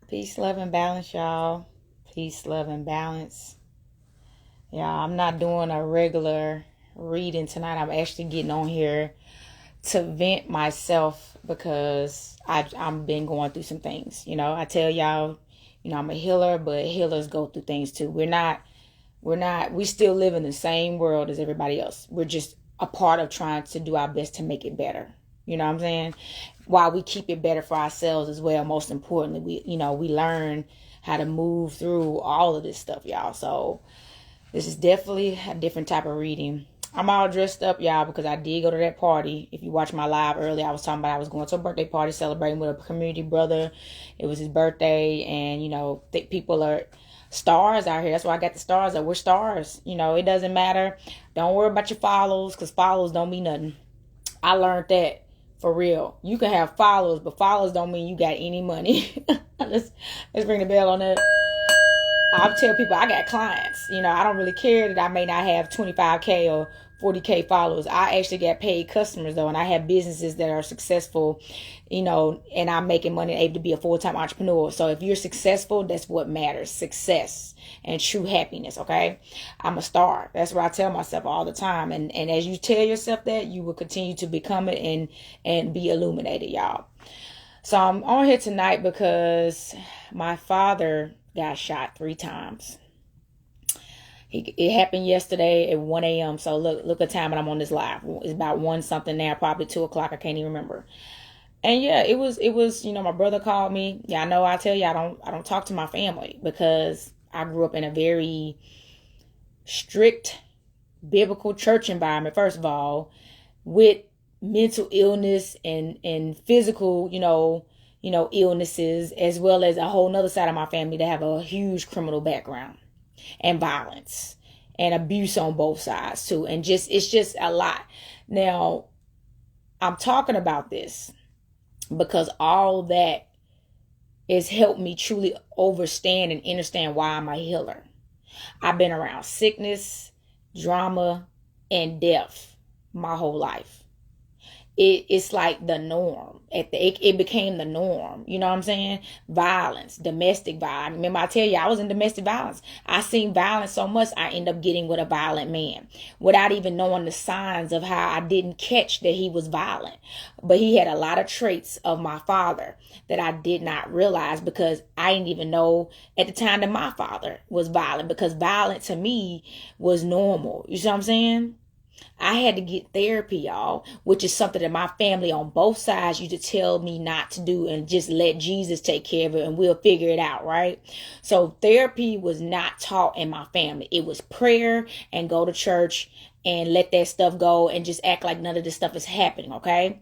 Peace, love, and balance, y'all. Peace, love, and balance. Yeah, I'm not doing a regular reading tonight. I'm actually getting on here to vent myself because I've been going through some things. I tell y'all, I'm a healer, but healers go through things too. We still live in the same world as everybody else. We're just a part of trying to do our best to make it better. You know what I'm saying? While we keep it better for ourselves as well. Most importantly, we learn how to move through all of this stuff, y'all. So this is definitely a different type of reading. I'm all dressed up, y'all, because I did go to that party. If you watched my live earlier, I was talking about I was going to a birthday party celebrating with a community brother. It was his birthday, and people are stars out here. That's why I got the stars up. We're stars. It doesn't matter. Don't worry about your follows, because follows don't mean nothing. I learned that for real. You can have followers, but followers don't mean you got any money. Let's ring the bell on that. I tell people I got clients. I don't really care that I may not have 25K or 40K followers. I actually got paid customers though, and I have businesses that are successful, and I'm making money and able to be a full-time entrepreneur. So if you're successful, that's what matters. Success and true happiness, okay? I'm a star. That's what I tell myself all the time. And as you tell yourself that, you will continue to become it and be illuminated, y'all. So I'm on here tonight because my father got shot 3 times. It happened yesterday at 1 a.m. So look at time when I'm on this live. It's about 1 something now, probably 2 o'clock. I can't even remember. And yeah, it was, my brother called me. Yeah, I know I tell you, I don't talk to my family because I grew up in a very strict biblical church environment, first of all, with mental illness and physical, illnesses, as well as a whole nother side of my family that have a huge criminal background and violence and abuse on both sides too. And it's just a lot. Now, I'm talking about this because all that has helped me truly understand and understand why I'm a healer. I've been around sickness, drama, and death my whole life. It's like the norm. It became the norm. You know what I'm saying? Violence, domestic violence. Remember, I tell you, I was in domestic violence. I seen violence so much, I end up getting with a violent man without even knowing the signs of how I didn't catch that he was violent. But he had a lot of traits of my father that I did not realize because I didn't even know at the time that my father was violent, because violent to me was normal. You see what I'm saying? I had to get therapy, y'all, which is something that my family on both sides used to tell me not to do and just let Jesus take care of it and we'll figure it out, right? So therapy was not taught in my family. It was prayer and go to church and let that stuff go and just act like none of this stuff is happening, okay?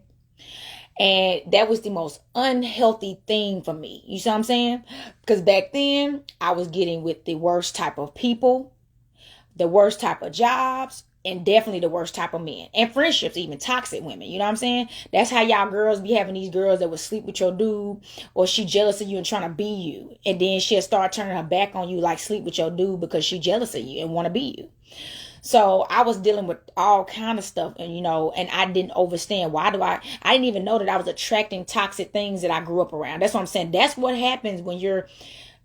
And that was the most unhealthy thing for me. You see what I'm saying? Because back then, I was getting with the worst type of people, the worst type of jobs, and definitely the worst type of men. And friendships, even toxic women. You know what I'm saying? That's how y'all girls be having these girls that would sleep with your dude, or she jealous of you and trying to be you. And then she'll start turning her back on you, like sleep with your dude because she jealous of you and want to be you. So I was dealing with all kind of stuff, and and I didn't understand why I didn't even know that I was attracting toxic things that I grew up around. That's what I'm saying. That's what happens when you're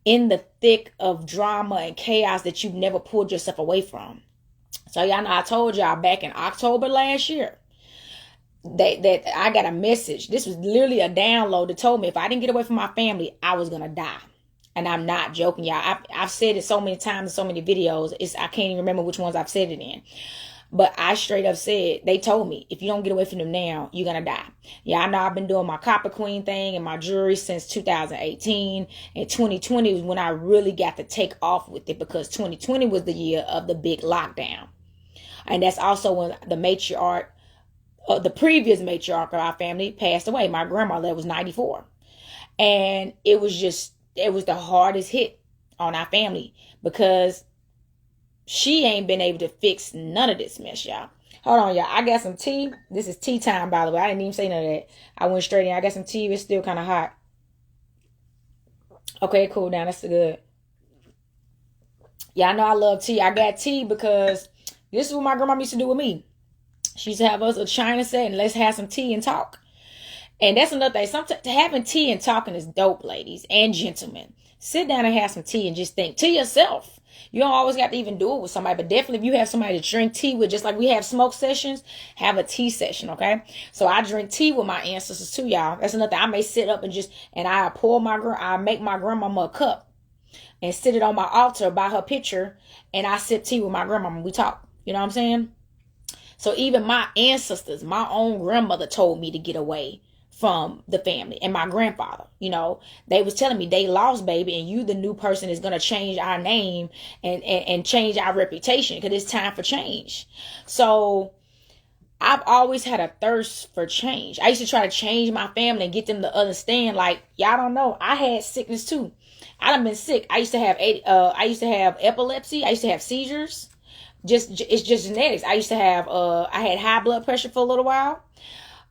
in the thick of drama and chaos that you've never pulled yourself away from. So y'all know I told y'all back in October last year that I got a message. This was literally a download that told me if I didn't get away from my family, I was going to die. And I'm not joking, y'all. I've said it so many times in so many videos. I can't even remember which ones I've said it in. But I straight up said, they told me, if you don't get away from them now, you're going to die. Yeah, I know I've been doing my Copper Queen thing and my jewelry since 2018. And 2020 was when I really got to take off with it, because 2020 was the year of the big lockdown. And that's also when the matriarch, the previous matriarch of our family passed away. My grandmother, that was 94. And it was the hardest hit on our family because she ain't been able to fix none of this mess, y'all. Hold on, y'all. I got some tea. This is tea time, by the way. I didn't even say none of that. I went straight in. I got some tea. It's still kind of hot. Okay, cool down. That's good. Y'all know I love tea. I got tea because this is what my grandma used to do with me. She used to have us a china set and let's have some tea and talk. And that's another thing. Sometimes having tea and talking is dope, ladies and gentlemen. Sit down and have some tea and just think to yourself. You don't always got to even do it with somebody, but definitely if you have somebody to drink tea with, just like we have smoke sessions, have a tea session, okay? So I drink tea with my ancestors too, y'all. That's another thing. I may sit up and I make my grandmama a cup and sit it on my altar by her picture, and I sip tea with my grandmama. We talk. You know what I'm saying? So even my ancestors, my own grandmother told me to get away from the family, and my grandfather, they was telling me they lost baby, and you the new person is going to change our name and change our reputation, because it's time for change. So I've always had a thirst for change. I used to try to change my family and get them to understand, like, y'all don't know, I had sickness too. I done been sick. I used to have epilepsy. I used to have seizures. It's just genetics. I used to have I had high blood pressure for a little while.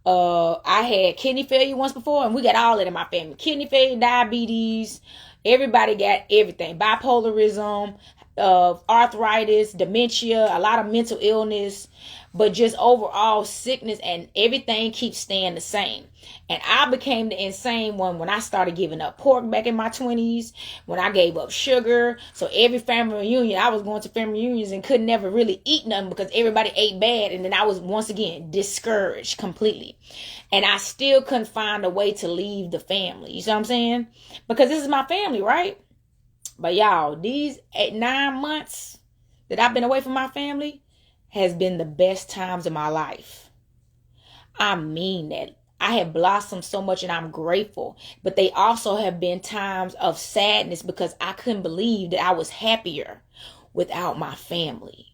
I had kidney failure once before, and we got all that in my family. Kidney failure, diabetes, everybody got everything. Bipolarism, arthritis, dementia, a lot of mental illness, but just overall sickness, and everything keeps staying the same. And I became the insane one when I started giving up pork back in my 20s, when I gave up sugar. So every family reunion, I was going to family reunions and could never really eat nothing because everybody ate bad. And then I was once again discouraged completely. And I still couldn't find a way to leave the family. You see what I'm saying? Because this is my family, right? But y'all, these 9 months that I've been away from my family has been the best times of my life. I mean that. I have blossomed so much, and I'm grateful. But they also have been times of sadness because I couldn't believe that I was happier without my family.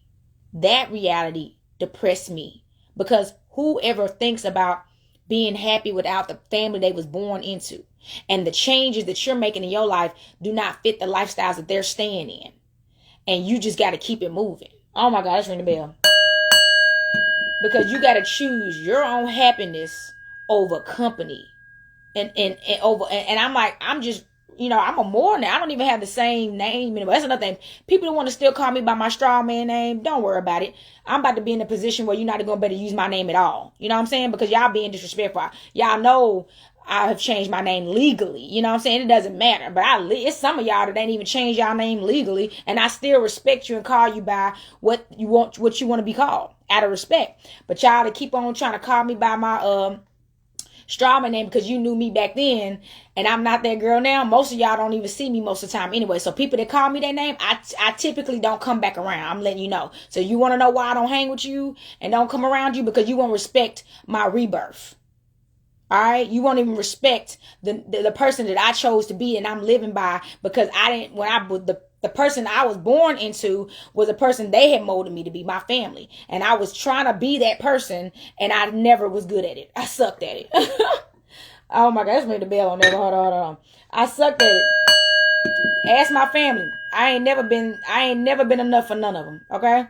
That reality depressed me, because whoever thinks about being happy without the family they was born into, and the changes that you're making in your life do not fit the lifestyles that they're staying in, and you just got to keep it moving. Oh my God, let's ring the bell. Because you got to choose your own happiness over company, and I'm like, I'm just, I'm a mourner. I don't even have the same name anymore. That's another thing. People that want to still call me by my straw man name, don't worry about it. I'm about to be in a position where you're not going to be able to use my name at all. You know what I'm saying? Because y'all being disrespectful. Y'all know I have changed my name legally. You know what I'm saying? It doesn't matter. But it's some of y'all that ain't even changed y'all name legally, and I still respect you and call you by what you want to be called out of respect. But y'all to keep on trying to call me by my strawman name because you knew me back then, and I'm not that girl now. Most of y'all don't even see me most of the time anyway. So people that call me that name, I typically don't come back around. I'm letting you know. So you want to know why I don't hang with you and don't come around you? Because you won't respect my rebirth. All right, you won't even respect the person that I chose to be and I'm living by, because the person I was born into was a person they had molded me to be, my family, and I was trying to be that person, and I never was good at it. I sucked at it. Oh my God, let's ring the bell on that. Hold on. I sucked at it. Ask my family. I ain't never been enough for none of them. Okay,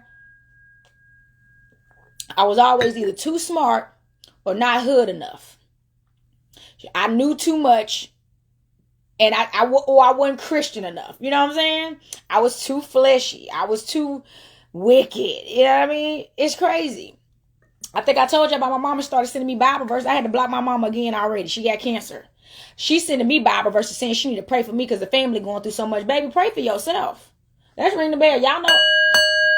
I was always either too smart or not hood enough. I knew too much, and I wasn't Christian enough. You know what I'm saying? I was too fleshy. I was too wicked. You know what I mean? It's crazy. I think I told you about my mama started sending me Bible verses. I had to block my mama again already. She got cancer. She's sending me Bible verses saying she need to pray for me because the family going through so much. Baby, pray for yourself. Let's ring the bell. Y'all know.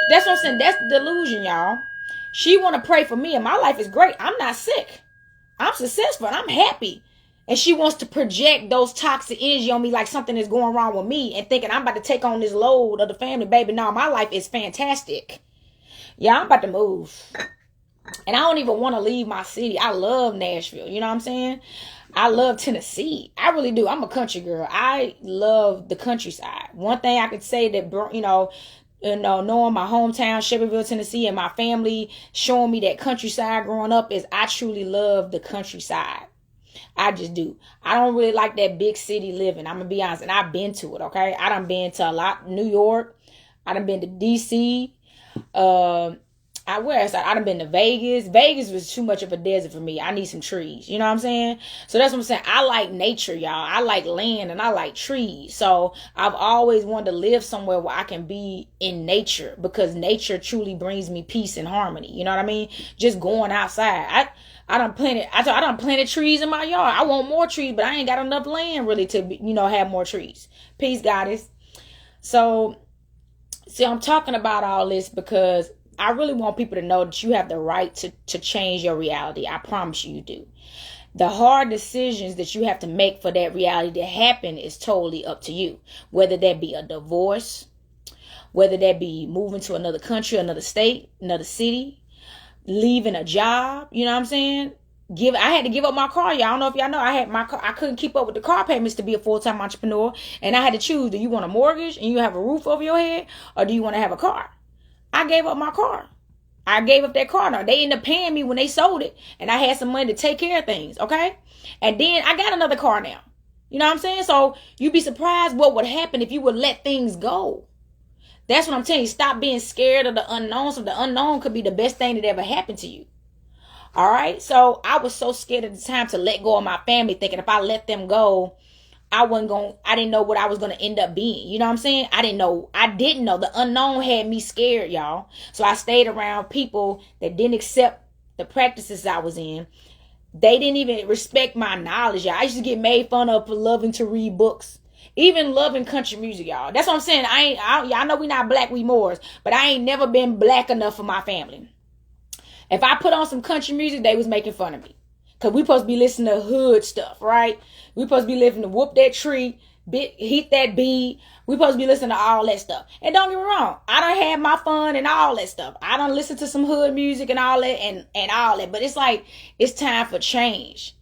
That's what I'm saying. That's delusion, y'all. She want to pray for me, and my life is great. I'm not sick. I'm successful, and I'm happy. And she wants to project those toxic energy on me like something is going wrong with me, and thinking I'm about to take on this load of the family. Baby, no, my life is fantastic. Yeah, I'm about to move. And I don't even want to leave my city. I love Nashville. You know what I'm saying? I love Tennessee. I really do. I'm a country girl. I love the countryside. One thing I could say that, knowing my hometown, Shelbyville, Tennessee, and my family showing me that countryside growing up, is I truly love the countryside. I just do. I don't really like that big city living. I'm going to be honest. And I've been to it, okay? I done been to a lot. New York. I done been to D.C. I done been to Vegas. Vegas was too much of a desert for me. I need some trees. You know what I'm saying? So that's what I'm saying. I like nature, y'all. I like land and I like trees. So I've always wanted to live somewhere where I can be in nature, because nature truly brings me peace and harmony. You know what I mean? Just going outside. I done planted trees in my yard. I want more trees, but I ain't got enough land really to, have more trees. Peace, goddess. So, see, I'm talking about all this because I really want people to know that you have the right to change your reality. I promise you do. The hard decisions that you have to make for that reality to happen is totally up to you. Whether that be a divorce, whether that be moving to another country, another state, another city, leaving a job, you know what I'm saying? I had to give up my car. Y'all don't know if y'all know. I couldn't keep up with the car payments to be a full-time entrepreneur. And I had to choose, do you want a mortgage and you have a roof over your head, or do you want to have a car? I gave up my car. I gave up that car. Now, they ended up paying me when they sold it, and I had some money to take care of things, okay? And then I got another car now. You know what I'm saying? So you'd be surprised what would happen if you would let things go. That's what I'm telling you. Stop being scared of the unknown. So the unknown could be the best thing that ever happened to you. All right? So I was so scared at the time to let go of my family, thinking if I let them go, I didn't know what I was going to end up being. You know what I'm saying? I didn't know. The unknown had me scared, y'all. So I stayed around people that didn't accept the practices I was in. They didn't even respect my knowledge, y'all. I used to get made fun of for loving to read books. Even loving country music, y'all. That's what I'm saying. Y'all know we not black, we Moors. But I ain't never been black enough for my family. If I put on some country music, they was making fun of me. Because we supposed to be listening to hood stuff, right? We supposed to be listening to whoop that tree, hit that beat. We supposed to be listening to all that stuff. And don't get me wrong, I done had my fun and all that stuff. I done listened to some hood music and all that and all that. But it's like, it's time for change.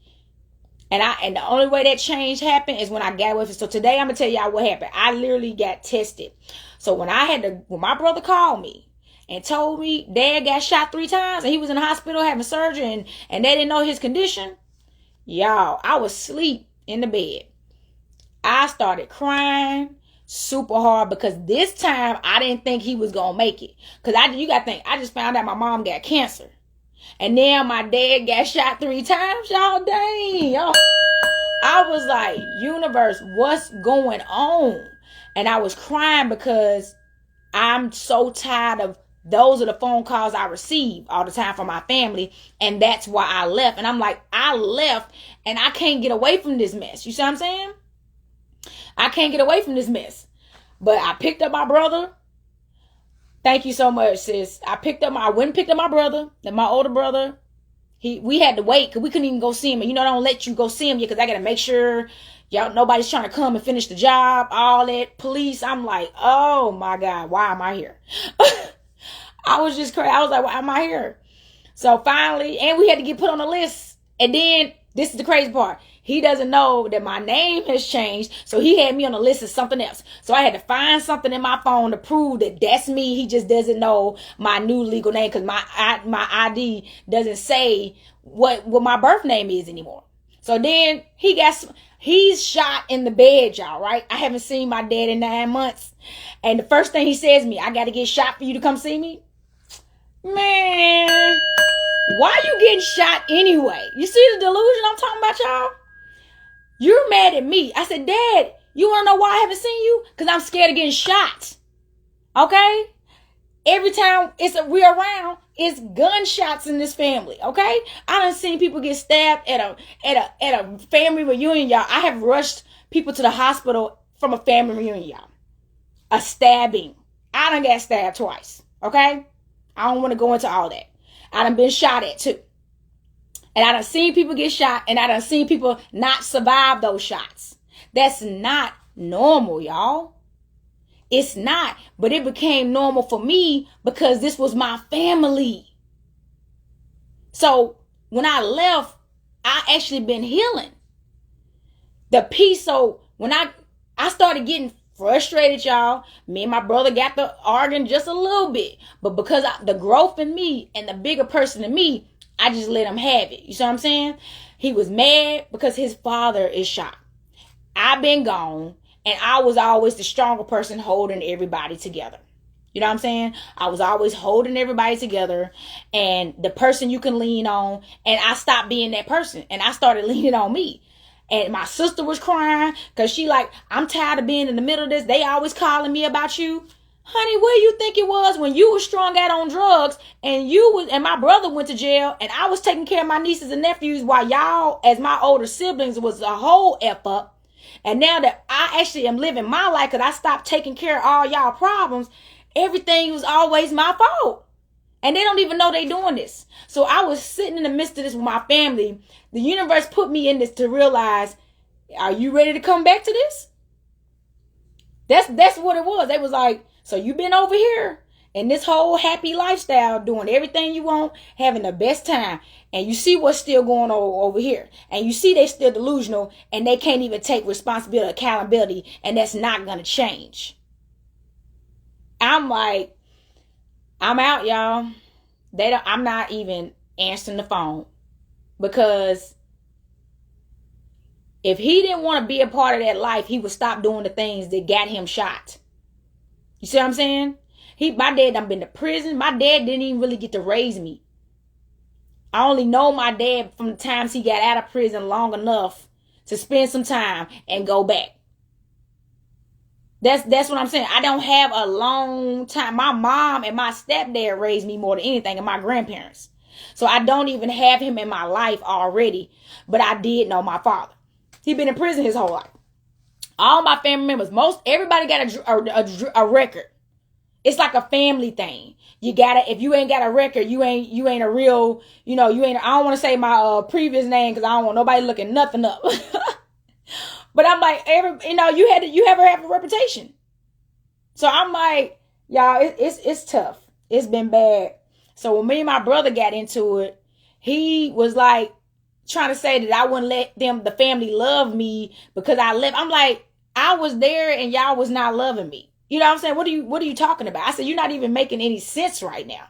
And the only way that change happened is when I got with it. So today I'm going to tell y'all what happened. I literally got tested. So when my brother called me and told me Dad got shot 3 times and he was in the hospital having surgery and they didn't know his condition, y'all, I was asleep in the bed. I started crying super hard because this time I didn't think he was going to make it. Because you got to think, I just found out my mom got cancer. And now my dad got shot 3 times, y'all. Dang, y'all. I was like, universe, what's going on? And I was crying because I'm so tired of those are the phone calls I receive all the time from my family. And that's why I left. And I'm like, I left and I can't get away from this mess. You see what I'm saying? I can't get away from this mess. But I picked up my brother. Thank you so much, sis. I went and picked up my brother, and my older brother. We had to wait because we couldn't even go see him. And I don't let you go see him yet because I got to make sure y'all nobody's trying to come and finish the job. All that police. I'm like, oh my God, why am I here? I was just crazy. I was like, why am I here? So finally, and we had to get put on the list. And then this is the crazy part. He doesn't know that my name has changed. So he had me on the list of something else. So I had to find something in my phone to prove that that's me. He just doesn't know my new legal name because my ID doesn't say what my birth name is anymore. So then he's shot in the bed, y'all, right? I haven't seen my dad in 9 months. And the first thing he says to me, I got to get shot for you to come see me. Man, why are you getting shot anyway? You see the delusion I'm talking about, y'all? You're mad at me. I said, Dad, you want to know why I haven't seen you? Because I'm scared of getting shot. Okay? Every time we're around, it's gunshots in this family. Okay? I done seen people get stabbed at a family reunion, y'all. I have rushed people to the hospital from a family reunion, y'all. A stabbing. I done got stabbed twice. Okay? I don't want to go into all that. I done been shot at too. And I done seen people get shot, and I done seen people not survive those shots. That's not normal, y'all. It's not. But it became normal for me because this was my family. So when I left, I actually been healing. The peace. So when I started getting frustrated, y'all. Me and my brother got to arguing just a little bit. But because the growth in me and the bigger person in me, I just let him have it. You see what I'm saying? He was mad because his father is shot. I've been gone, and I was always the stronger person holding everybody together. You know what I'm saying? I was always holding everybody together and the person you can lean on. And I stopped being that person and I started leaning on me. And my sister was crying because she like, I'm tired of being in the middle of this. They always calling me about you. Honey, where you think it was when you was strung out on drugs and my brother went to jail and I was taking care of my nieces and nephews while y'all, as my older siblings, was a whole F up. And now that I actually am living my life because I stopped taking care of all y'all problems, everything was always my fault. And they don't even know they doing this. So I was sitting in the midst of this with my family. The universe put me in this to realize, are you ready to come back to this? That's what it was. They was like, so you been over here in this whole happy lifestyle, doing everything you want, having the best time. And you see what's still going on over here. And you see they still delusional and they can't even take responsibility, accountability. And that's not going to change. I'm like, I'm out, y'all. I'm not even answering the phone. Because if he didn't want to be a part of that life, he would stop doing the things that got him shot. You see what I'm saying? My dad done been to prison. My dad didn't even really get to raise me. I only know my dad from the times he got out of prison long enough to spend some time and go back. That's what I'm saying. I don't have a long time. My mom and my stepdad raised me more than anything, and my grandparents. So I don't even have him in my life already. But I did know my father. He been in prison his whole life. All my family members, everybody got a record. It's like a family thing. You gotta, if you ain't got a record, you ain't a real, I don't want to say my previous name because I don't want nobody looking nothing up. But I'm like, you ever have a reputation. So I'm like, y'all, it's tough. It's been bad. So when me and my brother got into it, he was like trying to say that I wouldn't let the family love me because I left. I'm like, I was there and y'all was not loving me. You know what I'm saying? What are you talking about? I said, you're not even making any sense right now.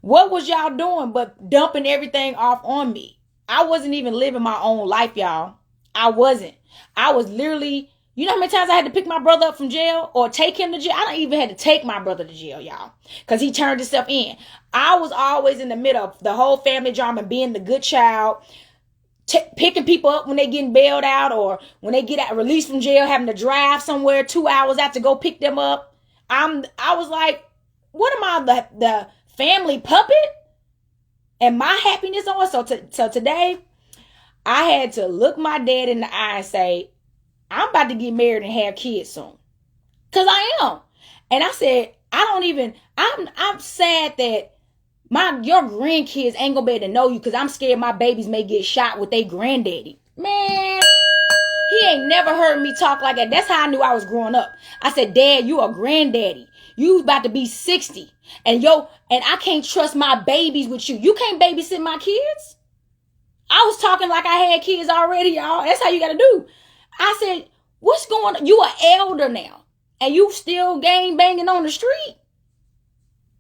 What was y'all doing but dumping everything off on me? I wasn't even living my own life, y'all. I wasn't. I was literally, you know how many times I had to pick my brother up from jail or take him to jail? I don't even had to take my brother to jail, y'all, because he turned himself in. I was always in the middle of the whole family drama, being the good child, picking people up when they getting bailed out or when they get out, released from jail, having to drive somewhere 2 hours out to go pick them up. I was like, what am I, the family puppet? And my happiness on? So today, I had to look my dad in the eye and say, I'm about to get married and have kids soon. Because I am. And I said, I'm sad that your grandkids ain't gonna be able to know you because I'm scared my babies may get shot with their granddaddy. Man, he ain't never heard me talk like that. That's how I knew I was growing up. I said, Dad, you a granddaddy. You about to be 60. And I can't trust my babies with you. You can't babysit my kids. I was talking like I had kids already, y'all. That's how you gotta do. I said, what's going on? You an elder now. And you still gang banging on the street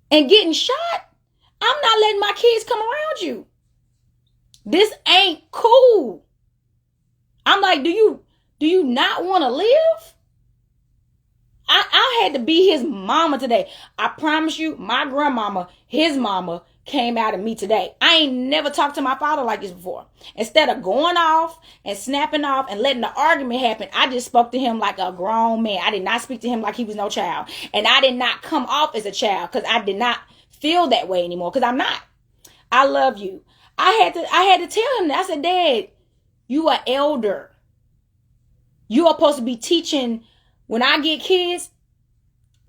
and getting shot? I'm not letting my kids come around you. This ain't cool. I'm like, do you not want to live? I had to be his mama today. I promise you, my grandmama, his mama, came out of me today. I ain't never talked to my father like this before. Instead of going off and snapping off and letting the argument happen, I just spoke to him like a grown man. I did not speak to him like he was no child. And I did not come off as a child because I did not feel that way anymore because I'm not. I love you. I had to tell him that. I said, Dad, you are elder. You are supposed to be teaching when I get kids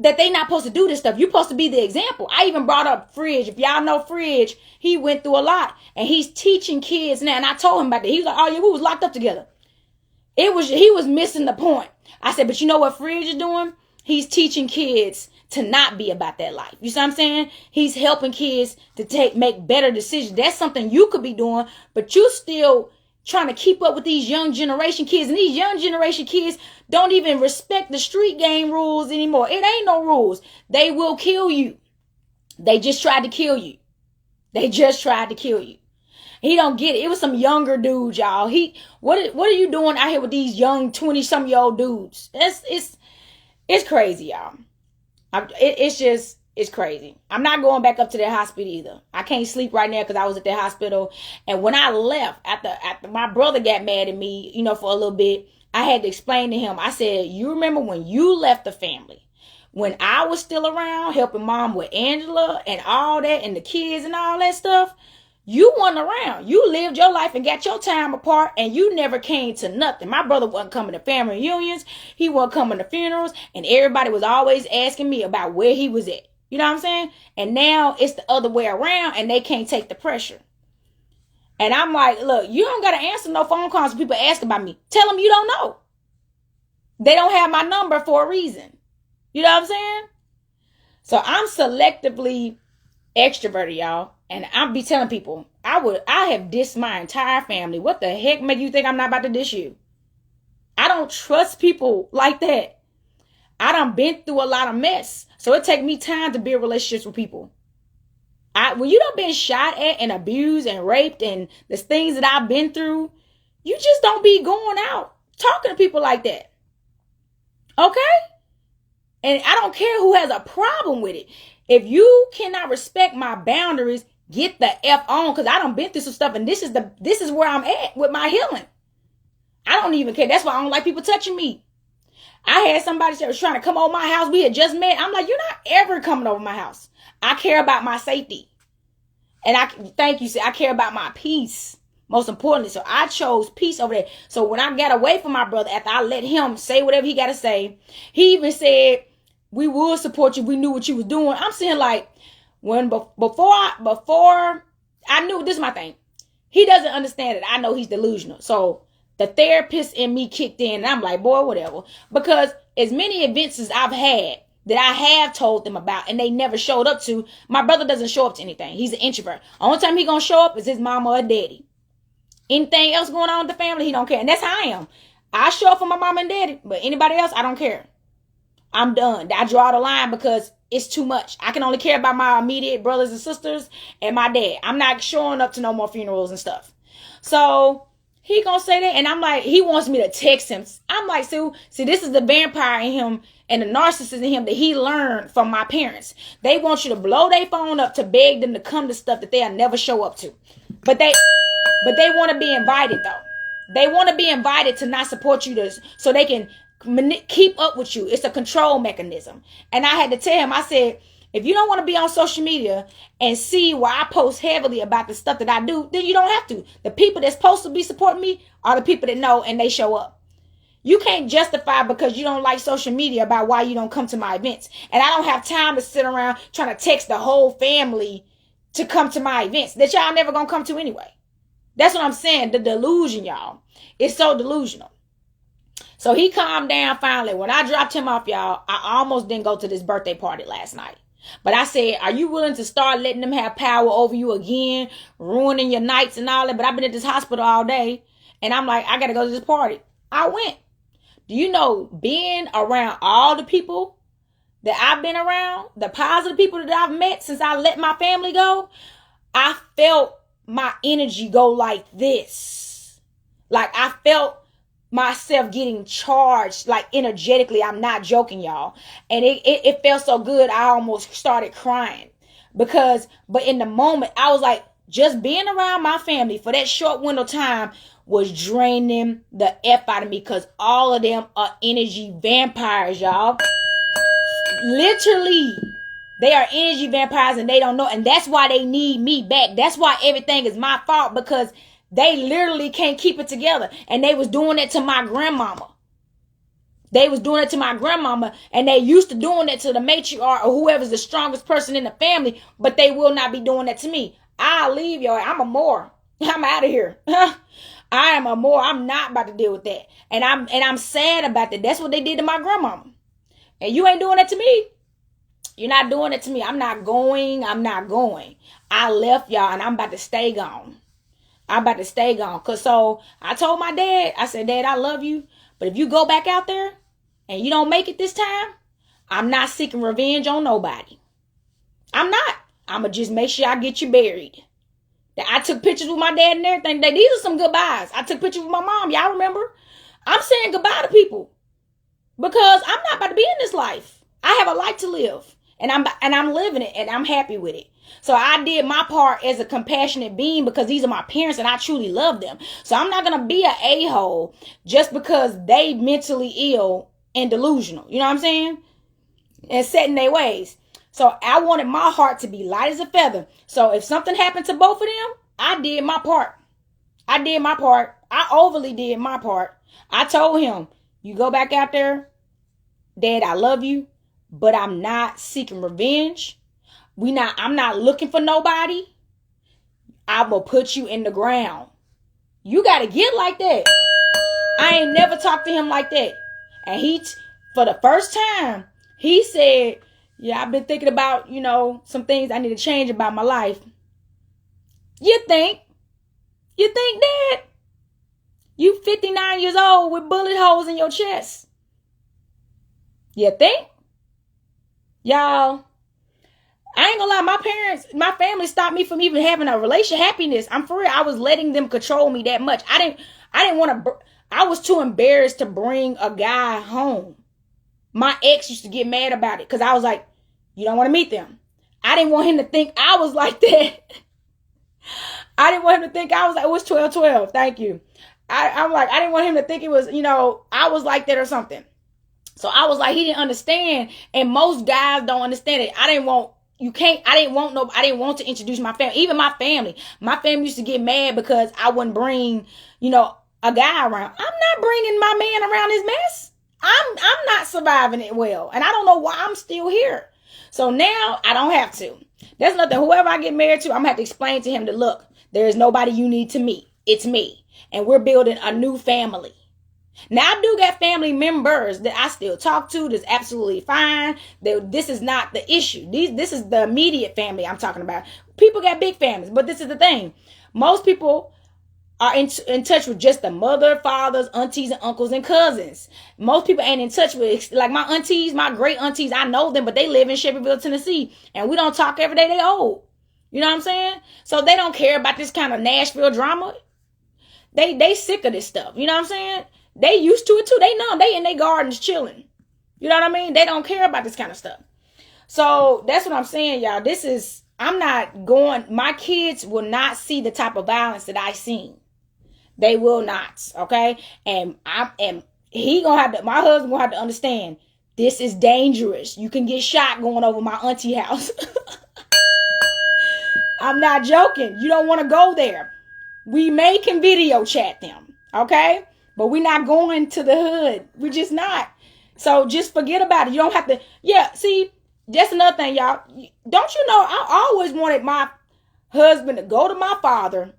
that they not supposed to do this stuff. You're supposed to be the example. I even brought up Fridge. If y'all know Fridge, he went through a lot and he's teaching kids now. And I told him about that. He was like, oh yeah, we was locked up together. He was missing the point. I said, but you know what Fridge is doing? He's teaching kids to not be about that life. You see what I'm saying? He's helping kids to make better decisions. That's something you could be doing, but you still trying to keep up with these young generation kids. And these young generation kids don't even respect the street game rules anymore. It ain't no rules. They will kill you. They just tried to kill you. They just tried to kill you. He don't get it. It was some younger dudes, y'all. What are you doing out here with these young 20-some-year-old dudes? It's crazy, y'all. It's It's crazy. I'm not going back up to that hospital either. I can't sleep right now because I was at that hospital. And when I left, after my brother got mad at me, for a little bit, I had to explain to him. I said, you remember when you left the family? When I was still around helping mom with Angela and all that and the kids and all that stuff, you weren't around. You lived your life and got your time apart, and you never came to nothing. My brother wasn't coming to family reunions. He wasn't coming to funerals, and everybody was always asking me about where he was at. You know what I'm saying? And now it's the other way around, and they can't take the pressure. And I'm like, look, you don't got to answer no phone calls when people ask about me. Tell them you don't know. They don't have my number for a reason. You know what I'm saying? So I'm selectively extroverted, y'all. And I'll be telling people, I have dissed my entire family. What the heck make you think I'm not about to diss you? I don't trust people like that. I done been through a lot of mess. So it take me time to build relationships with people. When you done been shot at and abused and raped and the things that I've been through, you just don't be going out talking to people like that. Okay? And I don't care who has a problem with it. If you cannot respect my boundaries, get the F on, because I done been through some stuff, and this is where I'm at with my healing. I don't even care. That's why I don't like people touching me. I had somebody that was trying to come over my house. We had just met. I'm like, you're not ever coming over my house. I care about my safety. And I care about my peace. Most importantly. So I chose peace over there. So when I got away from my brother, after I let him say whatever he got to say, he even said, we would support you if we knew what you was doing. I'm saying, like, before I knew, this is my thing. He doesn't understand it. I know he's delusional. So the therapist in me kicked in, and I'm like, boy, whatever. Because as many events as I've had that I have told them about and they never showed up to, my brother doesn't show up to anything. He's an introvert. Only time he gonna show up is his mama or daddy. Anything else going on with the family, he don't care. And that's how I am. I show up for my mama and daddy, but anybody else, I don't care. I'm done. I draw the line because it's too much. I can only care about my immediate brothers and sisters and my dad. I'm not showing up to no more funerals and stuff. So he gonna say that, and I'm like, he wants me to text him. I'm like, see, this is the vampire in him and the narcissist in him that he learned from my parents. They want you to blow their phone up to beg them to come to stuff that they'll never show up to. But they want to be invited, though. They want to be invited to not support you so they can keep up with you. It's a control mechanism. And I had to tell him, I said, if you don't want to be on social media and see where I post heavily about the stuff that I do, then you don't have to. The people that's supposed to be supporting me are the people that know and they show up. You can't justify because you don't like social media about why you don't come to my events. And I don't have time to sit around trying to text the whole family to come to my events that y'all never gonna come to anyway. That's what I'm saying. The delusion, y'all. It's so delusional. So he calmed down finally. When I dropped him off, y'all, I almost didn't go to this birthday party last night. But I said, are you willing to start letting them have power over you again, ruining your nights and all that? But I've been at this hospital all day, and I'm like, I got to go to this party. I went. Do you know, being around all the people that I've been around, the positive people that I've met since I let my family go, I felt my energy go like this. Like I felt myself getting charged, like energetically. I'm not joking, y'all. And it felt so good, I almost started crying. But in the moment, I was like, just being around my family for that short window of time was draining the F out of me, because all of them are energy vampires, y'all. Literally, they are energy vampires and they don't know. And that's why they need me back. That's why everything is my fault, because they literally can't keep it together. And they was doing it to my grandmama. They was doing it to my grandmama, and they used to doing it to the matriarch or whoever's the strongest person in the family, but they will not be doing that to me. I'll leave y'all. I'm a Moor. I'm out of here. I am a Moor. I'm not about to deal with that. And I'm sad about that. That's what they did to my grandmama. And you ain't doing that to me. You're not doing it to me. I'm not going. I left y'all, and I'm about to stay gone. Cause so I told my dad, I said, Dad, I love you, but if you go back out there and you don't make it this time, I'm not seeking revenge on nobody. I'm not. I'm going to just make sure I get you buried. I took pictures with my dad and everything. These are some goodbyes. I took pictures with my mom. Y'all remember? I'm saying goodbye to people because I'm not about to be in this life. I have a life to live. And I'm living it, and I'm happy with it. So I did my part as a compassionate being because these are my parents and I truly love them. So I'm not going to be an a-hole just because they mentally ill and delusional. You know what I'm saying? And set in their ways. So I wanted my heart to be light as a feather. So if something happened to both of them, I did my part. I did my part. I overly did my part. I told him, you go back out there, Dad, I love you, but I'm not seeking revenge. I'm not looking for nobody. I will put you in the ground. You got to get like that. I ain't never talked to him like that. And for the first time, he said, yeah, I've been thinking about, some things I need to change about my life. You think, Dad? You 59 years old with bullet holes in your chest. You think? Y'all, I ain't gonna lie, my family stopped me from even having a relationship happiness. I'm for real. I was letting them control me that much. I didn't want to, I was too embarrassed to bring a guy home. My ex used to get mad about it because I was like, you don't want to meet them. I didn't want him to think I was like that. I didn't want him to think I was like, it was 12-12. Thank you. I'm like, I didn't want him to think it was, I was like that or something. So I was like, he didn't understand. And most guys don't understand it. I didn't want to introduce my family. Even my family used to get mad because I wouldn't bring, a guy around. I'm not bringing my man around his mess. I'm not surviving it well. And I don't know why I'm still here. So now I don't have to. There's nothing. Whoever I get married to, I'm going to have to explain to him that, look, there is nobody you need to meet. It's me. And we're building a new family. Now, I do got family members that I still talk to. That's absolutely fine. This is not the issue. This is the immediate family I'm talking about. People got big families, but this is the thing. Most people are in touch with just the mother, fathers, aunties, and uncles and cousins. Most people ain't in touch with, like my aunties, my great aunties. I know them, but they live in Shelbyville, Tennessee, and we don't talk every day. They old. You know what I'm saying? So they don't care about this kind of Nashville drama. They sick of this stuff. You know what I'm saying? They used to it too. They know they in their gardens chilling. You know what I mean? They don't care about this kind of stuff. So that's what I'm saying, y'all. My kids will not see the type of violence that I seen. They will not. Okay. And my husband gonna have to understand this is dangerous. You can get shot going over my auntie house. I'm not joking. You don't want to go there. We can video chat them. Okay. But we're not going to the hood. We're just not. So just forget about it. You don't have to. Yeah, see, that's another thing, y'all. Don't you know, I always wanted my husband to go to my father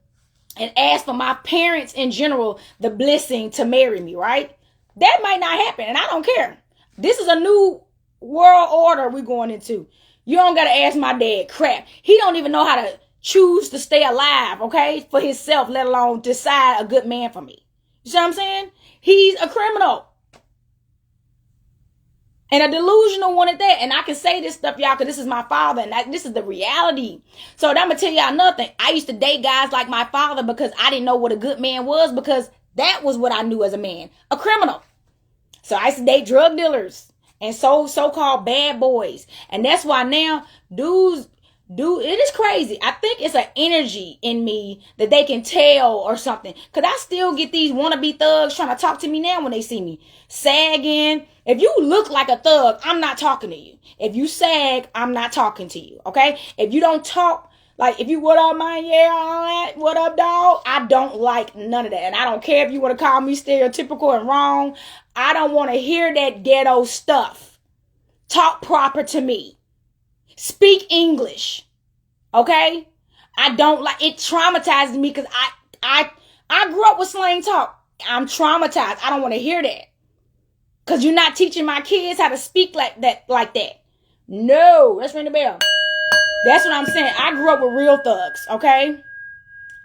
and ask for my parents in general the blessing to marry me, right? That might not happen, and I don't care. This is a new world order we're going into. You don't got to ask my dad crap. He don't even know how to choose to stay alive, okay, for himself, let alone decide a good man for me. You see what I'm saying? He's a criminal. And a delusional one at that. And I can say this stuff, y'all, because this is my father. And this is the reality. So I'm going to tell y'all another thing. I used to date guys like my father because I didn't know what a good man was. Because that was what I knew as a man. A criminal. So I used to date drug dealers. And so-called bad boys. And that's why now it is crazy. I think it's an energy in me that they can tell or something. Because I still get these wannabe thugs trying to talk to me now when they see me. Sagging. If you look like a thug, I'm not talking to you. If you sag, I'm not talking to you. Okay? If you don't talk, like if you, what up, man? Yeah, all that. What up, dog? I don't like none of that. And I don't care if you want to call me stereotypical and wrong. I don't want to hear that ghetto stuff. Talk proper to me. Speak English. Okay? I don't like it. Traumatizes me because I grew up with slang talk. I'm traumatized. I don't want to hear that. Because you're not teaching my kids how to speak like that. No, let's ring the bell. That's what I'm saying. I grew up with real thugs, okay?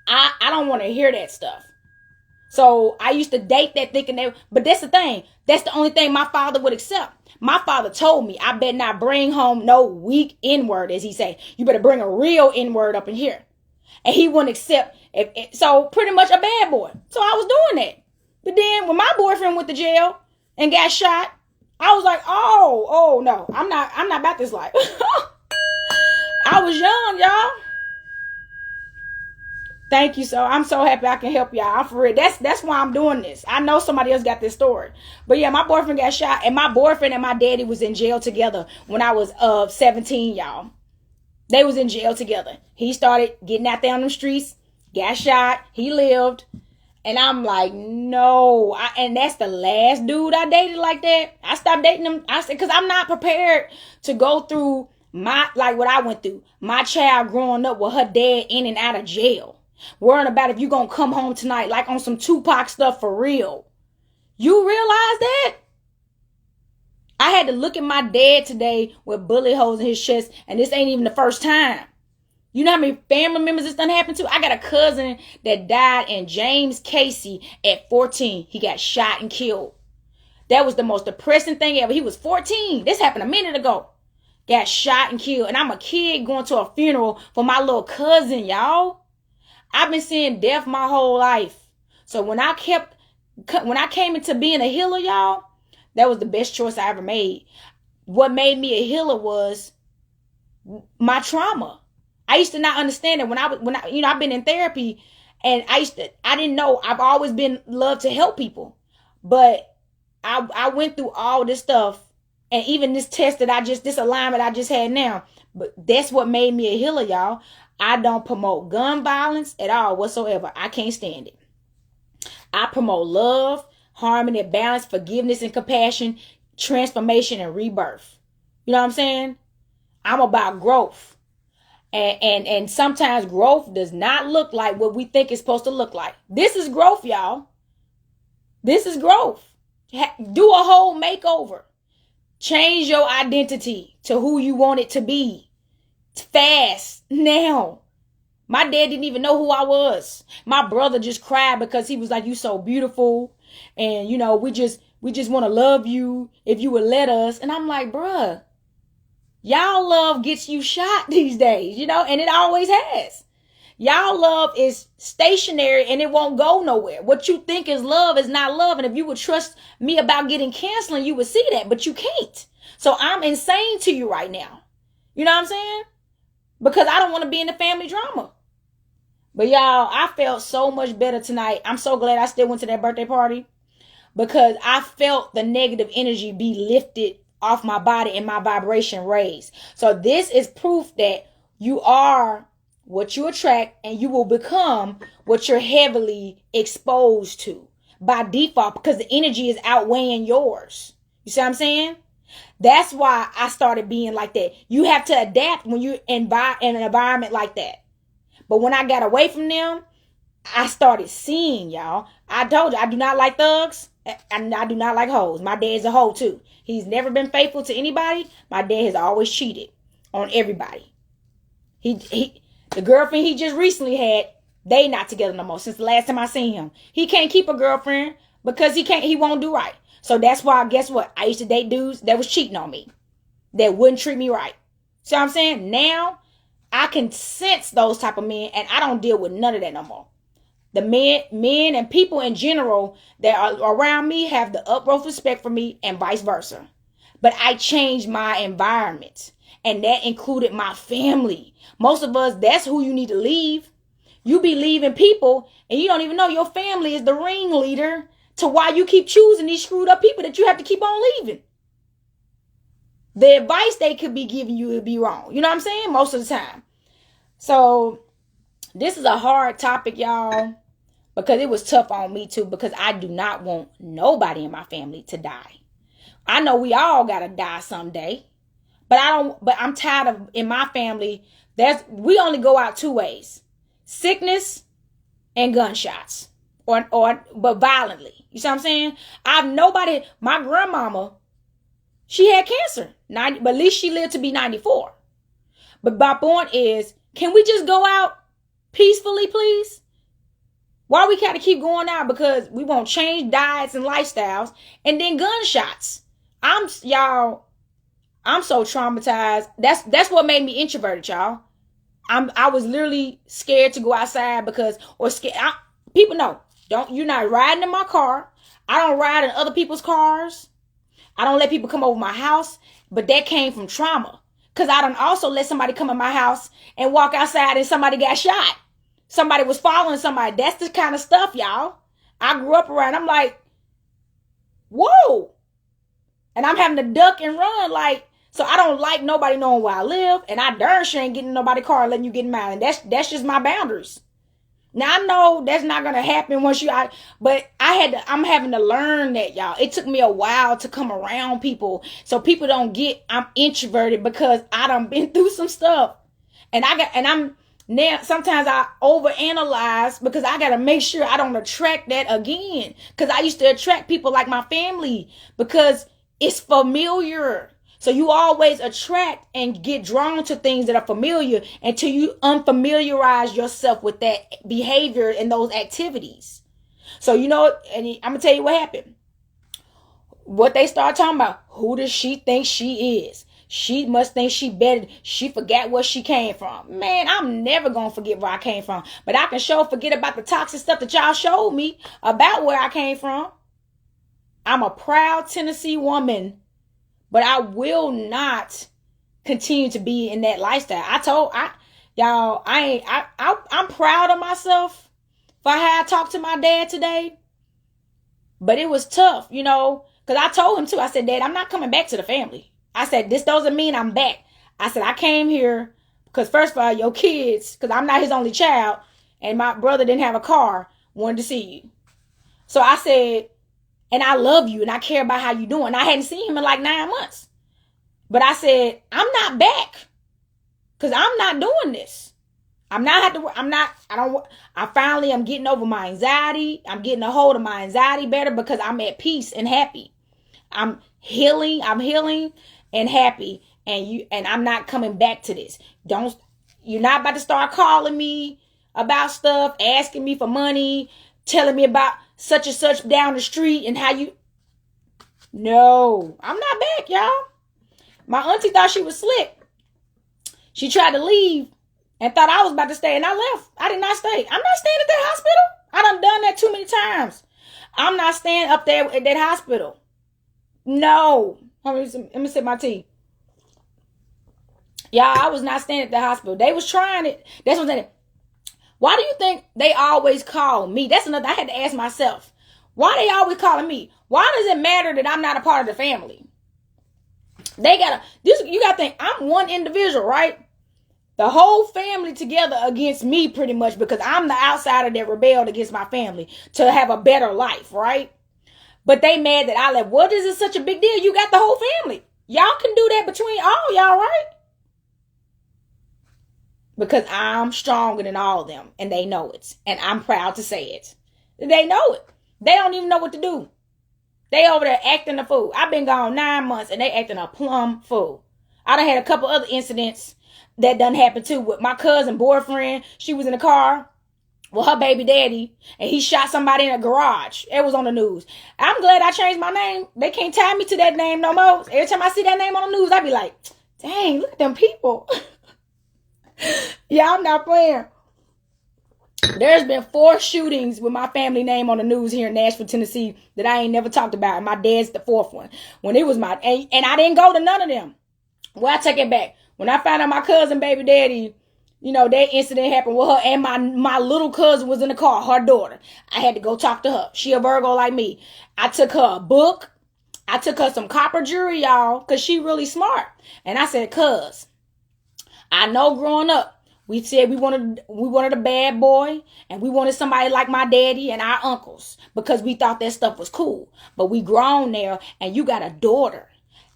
I don't want to hear that stuff. So I used to date that thinking but that's the thing. That's the only thing my father would accept. My father told me I better not bring home no weak N-word, as he say. You better bring a real N-word up in here. And he wouldn't accept so pretty much a bad boy. So I was doing that. But then when my boyfriend went to jail and got shot, I was like, oh no, I'm not about this life. I was young, y'all. Thank you. So I'm so happy I can help y'all. I'm for real. That's why I'm doing this. I know somebody else got this story. But yeah, my boyfriend got shot, and my boyfriend and my daddy was in jail together when I was 17, y'all. They was in jail together. He started getting out there on the streets, got shot, he lived. And I'm like, no. And that's the last dude I dated like that. I stopped dating him. I said, because I'm not prepared to go through what I went through. My child growing up with her dad in and out of jail. Worrying about if you going to come home tonight, like on some Tupac stuff for real. You realize that? I had to look at my dad today with bullet holes in his chest, and this ain't even the first time. You know how many family members this done happened to? I got a cousin that died in James Casey at 14. He got shot and killed. That was the most depressing thing ever. He was 14. This happened a minute ago. Got shot and killed. And I'm a kid going to a funeral for my little cousin, y'all. I've been seeing death my whole life. So when I came into being a healer, y'all, that was the best choice I ever made. What made me a healer was my trauma. I used to not understand it when I I've been in therapy, and I didn't know. I've always been loved to help people, but I went through all this stuff, and even this test this alignment I just had now. But that's what made me a healer, y'all. I don't promote gun violence at all whatsoever. I can't stand it. I promote love, harmony, balance, forgiveness and compassion, transformation and rebirth. You know what I'm saying? I'm about growth. And sometimes growth does not look like what we think it's supposed to look like. This is growth, y'all. This is growth. Do a whole makeover. Change your identity to who you want it to be. Fast now. My dad didn't even know who I was. My brother just cried because he was like, "You so beautiful, and we just want to love you if you would let us." And I'm like, bruh, y'all love gets you shot these days, and it always has. Y'all love is stationary and it won't go nowhere. What you think is love is not love. And if you would trust me about getting counseling, you would see that, but you can't. So I'm insane to you right now. You know what I'm saying? Because I don't want to be in the family drama. But y'all, I felt so much better tonight. I'm so glad I still went to that birthday party, because I felt the negative energy be lifted off my body and my vibration raised. So this is proof that you are what you attract, and you will become what you're heavily exposed to by default, because the energy is outweighing yours. You see what I'm saying? That's why I started being like that. You have to adapt when you're in an environment like that. But when I got away from them, I started seeing, y'all. I told you, I do not like thugs, and I do not like hoes. My dad's a hoe too. He's never been faithful to anybody. My dad has always cheated on everybody. The girlfriend he just recently had, they not together no more since the last time I seen him. He can't keep a girlfriend because he won't do right. So that's why, guess what? I used to date dudes that was cheating on me, that wouldn't treat me right. See what I'm saying? Now I can sense those type of men, and I don't deal with none of that no more. The men and people in general that are around me have the utmost respect for me, and vice versa. But I changed my environment, and that included my family. Most of us, that's who you need to leave. You be leaving people, and you don't even know your family is the ringleader to why you keep choosing these screwed up people that you have to keep on leaving. The advice they could be giving you would be wrong. You know what I'm saying? Most of the time. So this is a hard topic, y'all, because it was tough on me too, because I do not want nobody in my family to die. I know we all gotta die someday, but I'm tired of, in my family, we only go out two ways: sickness and gunshots, but violently. You see what I'm saying? My grandmama, she had cancer, but at least she lived to be 94. But my point is, can we just go out peacefully, please? Why we gotta keep going out? Because we won't change diets and lifestyles, and then gunshots. I'm so traumatized. That's what made me introverted, y'all. I was literally scared to go outside people know, you're not riding in my car. I don't ride in other people's cars. I don't let people come over my house, but that came from trauma. Because I done also let somebody come in my house and walk outside and somebody got shot. Somebody was following somebody. That's the kind of stuff, y'all, I grew up around. I'm like, whoa. And I'm having to duck and run, like, so I don't like nobody knowing where I live, and I darn sure ain't getting in nobody's car and letting you get in mine. That's just my boundaries. Now I know that's not gonna happen once but I'm having to learn that, y'all. It took me a while to come around people, so people don't get I'm introverted because I done been through some stuff, and I'm now sometimes I overanalyze because I gotta make sure I don't attract that again. Because I used to attract people like my family because it's familiar. So you always attract and get drawn to things that are familiar until you unfamiliarize yourself with that behavior and those activities. So, and I'm going to tell you what happened. What they start talking about, who does she think she is? She must think she better. She forgot where she came from. Man, I'm never going to forget where I came from. But I can sure forget about the toxic stuff that y'all showed me about where I came from. I'm a proud Tennessee woman, but I will not continue to be in that lifestyle. I'm proud of myself for how I talked to my dad today. But it was tough, because I told him too. I said, Dad, I'm not coming back to the family. I said, this doesn't mean I'm back. I said, I came here because first of all, your kids, because I'm not his only child, and my brother didn't have a car, wanted to see you. So I said, and I love you and I care about how you doing. I hadn't seen him in like 9 months. But I said, I'm not back because I'm not doing this. I'm getting over my anxiety. I'm getting a hold of my anxiety better because I'm at peace and happy. I'm healing and happy. And I'm not coming back to this. You're not about to start calling me about stuff, asking me for money, telling me about such and such down the street and how you. No, I'm not back, y'all. My auntie thought she was slick. She tried to leave and thought I was about to stay, and I left. I did not stay. I'm not staying at that hospital. I done that too many times. I'm not staying up there at that hospital. No. Let me sip my tea. Y'all, I was not staying at the hospital. They was trying it. That's what I'm saying. Why do you think they always call me? That's another. I had to ask myself. Why they always calling me? Why does it matter that I'm not a part of the family? You gotta think, I'm one individual, right? The whole family together against me pretty much because I'm the outsider that rebelled against my family to have a better life, right? But they mad that I left. What is it such a big deal? You got the whole family. Y'all can do that between all y'all, right? Because I'm stronger than all of them and they know it. And I'm proud to say it. They know it. They don't even know what to do. They over there acting a fool. I've been gone 9 months and they acting a plumb fool. I done had a couple other incidents that done happened too with my cousin boyfriend. She was in the car with her baby daddy and he shot somebody in a garage. It was on the news. I'm glad I changed my name. They can't tie me to that name no more. Every time I see that name on the news, I be like, dang, look at them people. Yeah, I'm not playing. There's been 4 shootings with my family name on the news here in Nashville, Tennessee that I ain't never talked about. And my dad's the 4th one. When it was and I didn't go to none of them. Well, I take it back. When I found out my cousin baby daddy, that incident happened with her and my little cousin was in the car, her daughter. I had to go talk to her. She a Virgo like me. I took her a book. I took her some copper jewelry, y'all, because she really smart. And I said, cuz, I know growing up, we said we wanted a bad boy and we wanted somebody like my daddy and our uncles because we thought that stuff was cool. But we grown now and you got a daughter.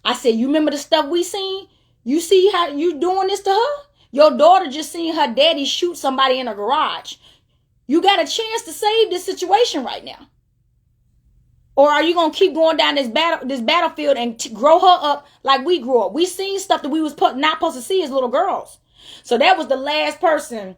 I said, you remember the stuff we seen? You see how you doing this to her? Your daughter just seen her daddy shoot somebody in a garage. You got a chance to save this situation right now. Or are you going to keep going down this battlefield and grow her up like we grew up? We seen stuff that we was not supposed to see as little girls. So that was the last person,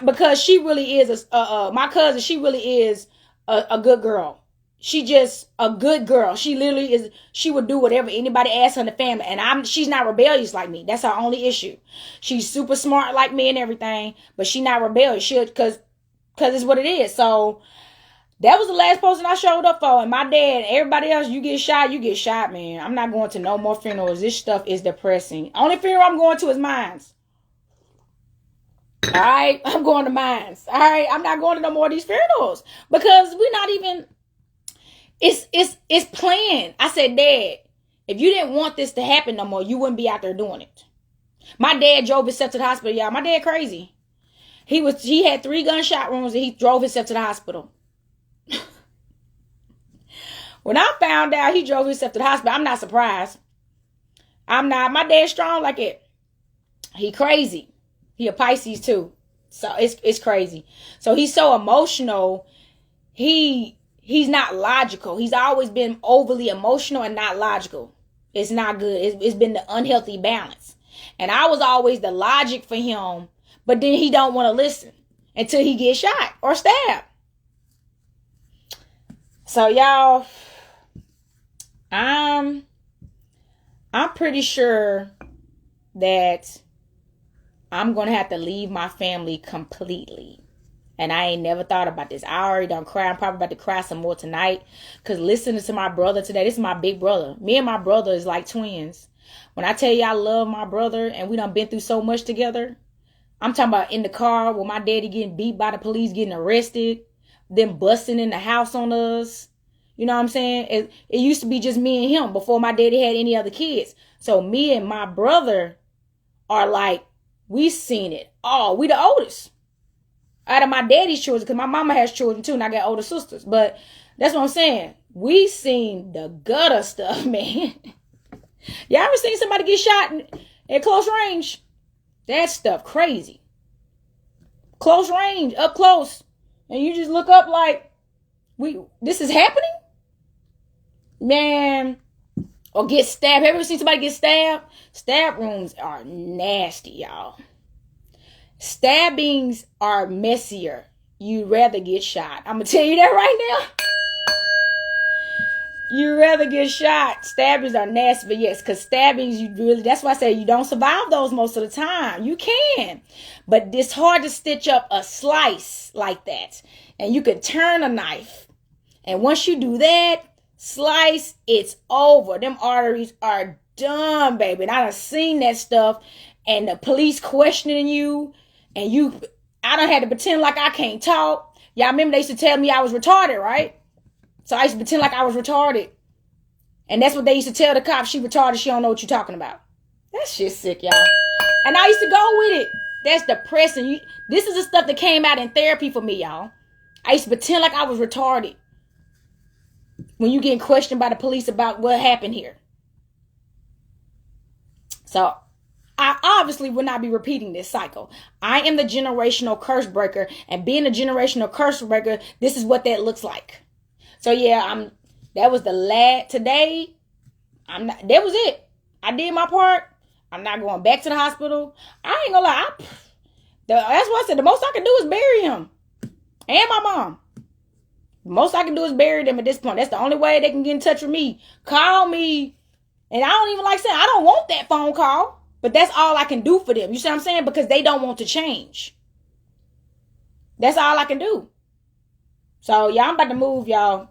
because she really is, my cousin, she really is a good girl. She just a good girl. She literally is, she would do whatever anybody asks her in the family. And she's not rebellious like me. That's her only issue. She's super smart like me and everything, but she's not rebellious. Cause it's what it is. So That was the last person I showed up for. And my dad, everybody else, you get shot, man. I'm not going to no more funerals. This stuff is depressing. Only funeral I'm going to is mine. All right, I'm going to mine. All right, I'm not going to no more of these funerals because we're not even. It's planned. I said, Dad, if you didn't want this to happen no more, you wouldn't be out there doing it. My dad drove himself to the hospital, y'all. My dad crazy. He had 3 gunshot wounds and he drove himself to the hospital. When I found out he drove himself to the hospital, I'm not surprised. I'm not. My dad's strong like it. He crazy. He a Pisces too. So it's crazy. So he's so emotional. He's not logical. He's always been overly emotional and not logical. It's not good. It's been the unhealthy balance. And I was always the logic for him, but then he don't want to listen until he gets shot or stabbed. So y'all, I'm pretty sure that I'm going to have to leave my family completely. And I ain't never thought about this. I already done cried. I'm probably about to cry some more tonight. Because listening to my brother today, this is my big brother. Me and my brother is like twins. When I tell you I love my brother and we done been through so much together. I'm talking about in the car with my daddy getting beat by the police, getting arrested. Them busting in the house on us. You know what I'm saying? It used to be just me and him before my daddy had any other kids. So me and my brother are like, we seen it all. We the oldest out of my daddy's children, because my mama has children too, and I got older sisters. But that's what I'm saying. We seen the gutter stuff, man. Y'all ever seen somebody get shot at close range? That stuff crazy. Close range, up close. And you just look up like, this is happening? Man. Or get stabbed. Have you ever seen somebody get stabbed? Stab wounds are nasty, y'all. Stabbings are messier. You'd rather get shot. I'm going to tell you that right now. You'd rather get shot. Stabbings are nasty, but yes, because stabbings, that's why I say you don't survive those most of the time. You can. But it's hard to stitch up a slice like that. And you could turn a knife. And once you do that, slice, it's over. Them arteries are done, baby. And I done seen that stuff. And the police questioning you. And I done had to pretend like I can't talk. Y'all remember they used to tell me I was retarded, right? So I used to pretend like I was retarded. And that's what they used to tell the cops. She retarded. She don't know what you're talking about. That shit's sick, y'all. And I used to go with it. That's depressing. This is the stuff that came out in therapy for me, y'all. I used to pretend like I was retarded. When you getting questioned by the police about what happened here. So I obviously will not be repeating this cycle. I am the generational curse breaker, and being a generational curse breaker, this is what that looks like. So yeah, that was the last today. That was it. I did my part. I'm not going back to the hospital. I ain't gonna lie. That's what I said. The most I can do is bury him and my mom. The most I can do is bury them at this point. That's the only way they can get in touch with me. Call me. And I don't even like saying I don't want that phone call. But that's all I can do for them. You see what I'm saying? Because they don't want to change. That's all I can do. So, yeah, I'm about to move, y'all.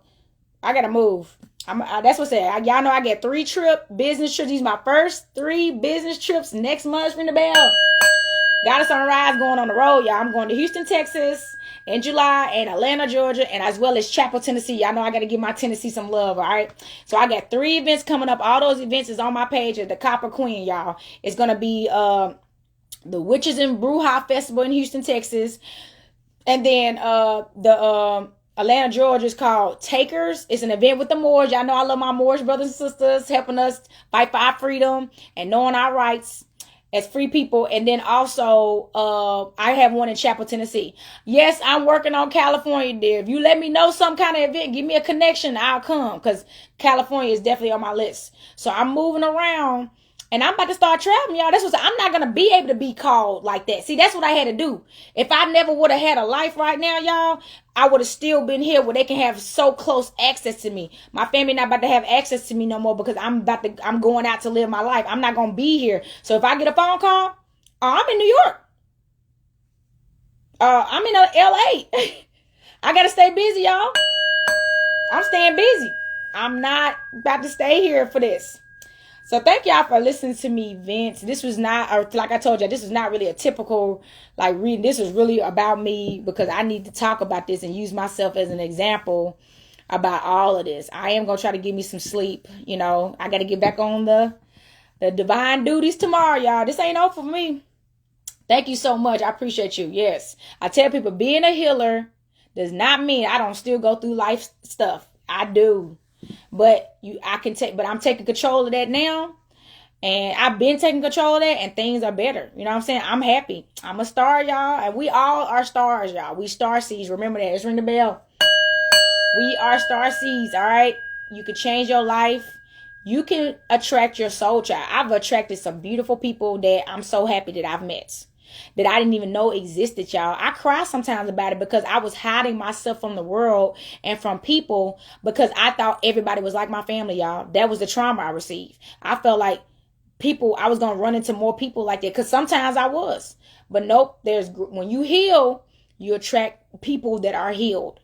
I got to move. That's what I said. Y'all know I get 3 business trips. These are my first 3 business trips next month. Ring the bell. Goddess on the Rise going on the road, y'all. I'm going to Houston, Texas in July, and Atlanta, Georgia, and as well as Chapel, Tennessee. Y'all know I got to give my Tennessee some love, all right? So I got 3 events coming up. All those events is on my page at the Copper Queen, y'all. It's going to be the Witches and Bruja Festival in Houston, Texas. And then the Atlanta, Georgia is called Takers. It's an event with the Moors. Y'all know I love my Moorish brothers and sisters, helping us fight for our freedom and knowing our rights as free people. And then also, I have one in Chapel, Tennessee. Yes, I'm working on California, dear. If you let me know some kind of event, give me a connection, I'll come. Because California is definitely on my list. So I'm moving around. And I'm about to start traveling, y'all. That's what I'm not going to be able to be called like that. See, that's what I had to do. If I never would have had a life right now, y'all, I would have still been here where they can have so close access to me. My family not about to have access to me no more because I'm going out to live my life. I'm not going to be here. So if I get a phone call, I'm in New York. I'm in LA. I got to stay busy, y'all. I'm staying busy. I'm not about to stay here for this. So thank y'all for listening to me vent. This was not, or like I told you, this is not really a typical like reading. This is really about me because I need to talk about this and use myself as an example about all of this. I am going to try to give me some sleep. You know, I got to get back on the divine duties tomorrow, y'all. This ain't over for me. Thank you so much. I appreciate you. Yes. I tell people being a healer does not mean I don't still go through life stuff. I do. But I'm taking control of that now. And I've been taking control of that and things are better. You know what I'm saying? I'm happy. I'm a star, y'all. And we all are stars, y'all. We star seeds. Remember that. Let's ring the bell. We are star seeds, all right? You can change your life. You can attract your soul child. I've attracted some beautiful people that I'm so happy that I've met, that I didn't even know existed, y'all. I cry sometimes about it because I was hiding myself from the world and from people because I thought everybody was like my family, y'all. That was the trauma I received. I felt like I was going to run into more people like that because sometimes I was. But nope, when you heal, you attract people that are healed.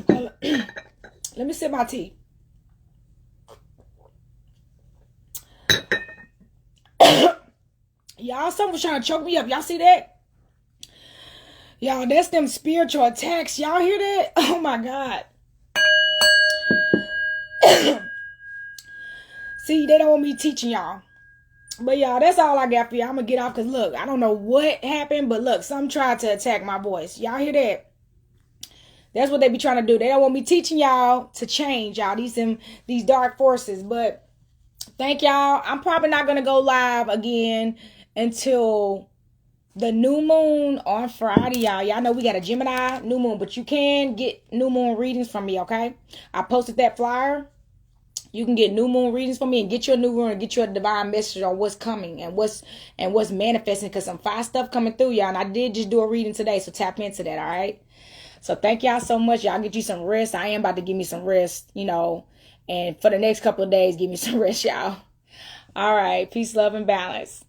Let me sip my tea. Y'all, someone was trying to choke me up. Y'all see that? Y'all, that's them spiritual attacks. Y'all hear that? Oh my God. See, they don't want me teaching y'all. But y'all, that's all I got for y'all. I'm going to get off because look, I don't know what happened, but look, some tried to attack my voice. Y'all hear that? That's what they be trying to do. They don't want me teaching y'all to change, y'all. These dark forces. But thank y'all. I'm probably not going to go live again until the new moon on Friday, y'all. Y'all know we got a Gemini new moon, but you can get new moon readings from me, okay? I posted that flyer. You can get new moon readings from me and get your new moon and get your divine message on what's coming and what's manifesting, because some fire stuff coming through, y'all. And I did just do a reading today, so tap into that, all right? So thank y'all so much. Y'all get you some rest. I am about to give me some rest, you know, and for the next couple of days, give me some rest, y'all. All right. Peace, love, and balance.